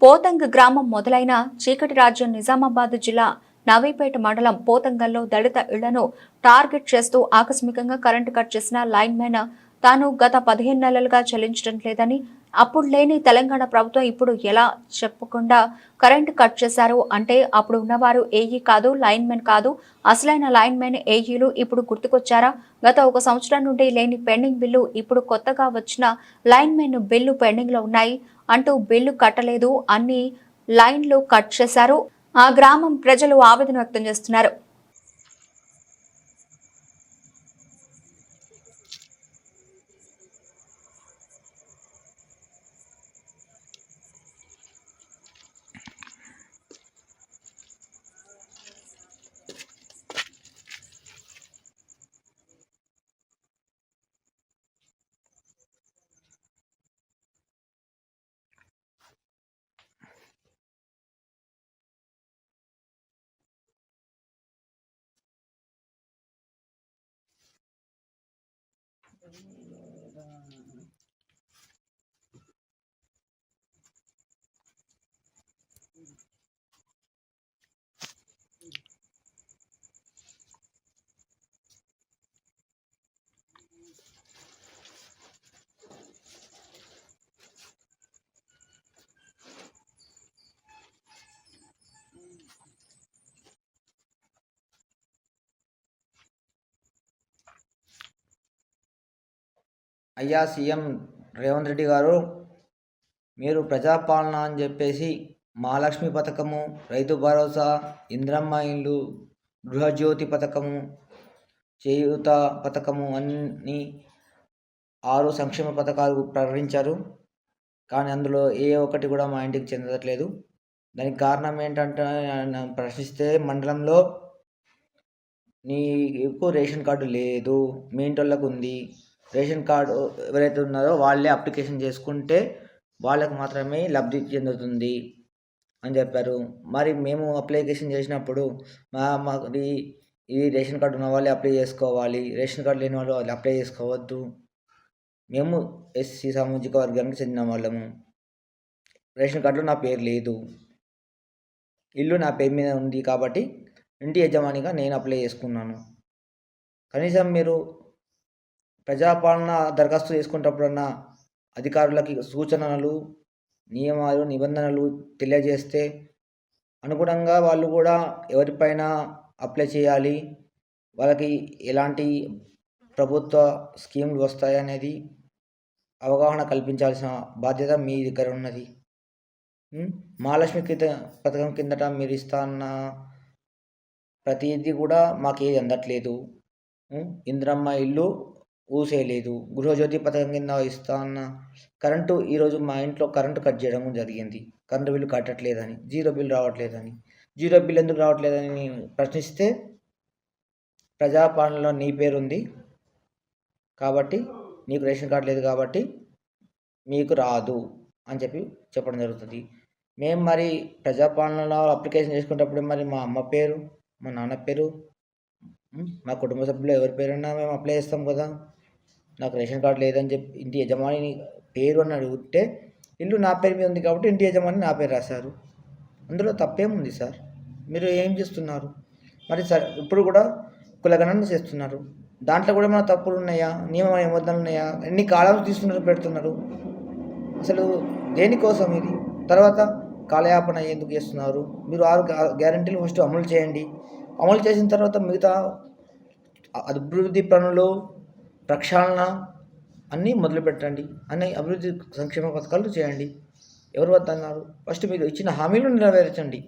పోతంగ్ గ్రామం మొదలైన చీకటి రాజ్యం నిజామాబాద్ జిల్లా నవీపేట మండలం పోతంగల్లో దళిత ఇళ్లను టార్గెట్ చేస్తూ ఆకస్మికంగా కరెంటు కట్ చేసిన లైన్ మ్యాన్ తాను గత 15 నెలలుగా చెల్లించడం లేదని, అప్పుడు లేని తెలంగాణ ప్రభుత్వం ఇప్పుడు ఎలా చెప్పకుండా కరెంటు కట్ చేశారు అంటే అప్పుడు ఉన్నవారు ఏఈ కాదు, లైన్ మ్యాన్ కాదు, అసలైన లైన్ మ్యాన్ ఏఈలు ఇప్పుడు గుర్తుకొచ్చారా? గత 1 సంవత్సరం నుండి లేని పెండింగ్ బిల్లు ఇప్పుడు కొత్తగా వచ్చిన లైన్ మ్యాన్ బిల్లు పెండింగ్ లో ఉన్నాయి అంటూ బిల్లు కట్టలేదు, అన్ని లైన్లు కట్ చేశారు. ఆ గ్రామం ప్రజలు ఆవేదన వ్యక్తం చేస్తున్నారు. అయ్యా సీఎం రేవంత్ రెడ్డి గారు, మీరు ప్రజాపాలన అని చెప్పేసి మహాలక్ష్మి పథకము, రైతు భరోసా, ఇంద్రమ్మ ఇల్లు, గృహజ్యోతి పథకము, చేయూత పథకము అన్ని 6 సంక్షేమ పథకాలు ప్రకటించారు. కానీ అందులో ఏ ఒక్కటి కూడా మా ఇంటికి చెందట్లేదు. దానికి కారణం ఏంటంటే ప్రశ్నిస్తే మండలంలో నీకు రేషన్ కార్డు లేదు, మీ ఇంటోళ్ళకు ఉంది, రేషన్ కార్డు ఎవరైతే ఉన్నారో వాళ్ళే అప్లికేషన్ చేసుకుంటే వాళ్ళకు మాత్రమే లబ్ధి చెందుతుంది అని చెప్పారు. మరి మేము అప్లికేషన్ చేసినప్పుడు మాది ఇది రేషన్ కార్డు ఉన్న వాళ్ళే అప్లై చేసుకోవాలి, రేషన్ కార్డు లేని వాళ్ళు అప్లై చేసుకోవద్దు. మేము ఎస్సీ సామాజిక వర్గానికి చెందిన వాళ్ళము. రేషన్ కార్డులో నా పేరు లేదు, ఇల్లు నా పేరు మీద ఉంది కాబట్టి ఇంటి యజమానిగా నేను అప్లై చేసుకున్నాను. కనీసం మీరు ప్రజాపాలన దరఖాస్తు చేసుకునేటప్పుడన్నా అధికారులకి సూచనలు, నియమాలు, నిబంధనలు తెలియజేస్తే అనుగుణంగా వాళ్ళు కూడా ఎవరిపైన అప్లై చేయాలి, వాళ్ళకి ఎలాంటి ప్రభుత్వ స్కీములు వస్తాయనేది అవగాహన కల్పించాల్సిన బాధ్యత మీ దగ్గర ఉన్నది. మహాలక్ష్మి పథకం కిందట మీరు ఇస్తా అన్న ప్రతిదీ కూడా మాకేది అందట్లేదు. ఇంద్రమ్మ ఇల్లు ఊసేయలేదు, గృహజ్యోతి పథకం కింద ఇస్తా అన్న కరెంటు ఈరోజు మా ఇంట్లో కరెంటు కట్ చేయడం జరిగింది. కరెంటు బిల్లు కట్టట్లేదని, జీరో బిల్ రావట్లేదని, జీరో బిల్ ఎందుకు రావట్లేదని ప్రశ్నిస్తే ప్రజాపాలనలో నీ పేరు ఉంది కాబట్టి, నీకు రేషన్ కార్డు లేదు కాబట్టి మీకు రాదు అని చెప్పడం జరుగుతుంది. మేము మరి ప్రజాపాలనలో అప్లికేషన్ చేసుకునేటప్పుడు మరి మా అమ్మ పేరు, మా నాన్న పేరు, మా కుటుంబ సభ్యులు ఎవరి పేరున్నా మేము అప్లై చేస్తాం కదా. నాకు రేషన్ కార్డు లేదని చెప్పి ఇంటి యజమాని పేరు అని అడిగితే ఇల్లు నా పేరు మీద ఉంది కాబట్టి ఇంటి యజమాని నా పేరు రాశారు. అందులో తప్పేముంది సార్? మీరు ఏం చేస్తున్నారు? మరి సార్ ఇప్పుడు కూడా కులగణన చేస్తున్నారు, దాంట్లో కూడా మన తప్పులు ఉన్నాయా, నియమ నిబంధనలు ఉన్నాయా? ఎన్ని కాలాలు తీసుకున్నారు పెడుతున్నారు? అసలు దేనికోసం ఇది? తర్వాత కాలయాపన ఎందుకు చేస్తున్నారు? మీరు 6 గ్యారెంటీలు ఫస్ట్ అమలు చేయండి. అమలు చేసిన తర్వాత మిగతా అభివృద్ధి పనులు, ప్రక్షాళన అన్నీ మొదలు పెట్టండి, అన్ని అభివృద్ధి సంక్షేమ పథకాలు చేయండి. ఎవరు వద్దన్నారు? ఫస్ట్ మీరు ఇచ్చిన హామీలు నెరవేర్చండి.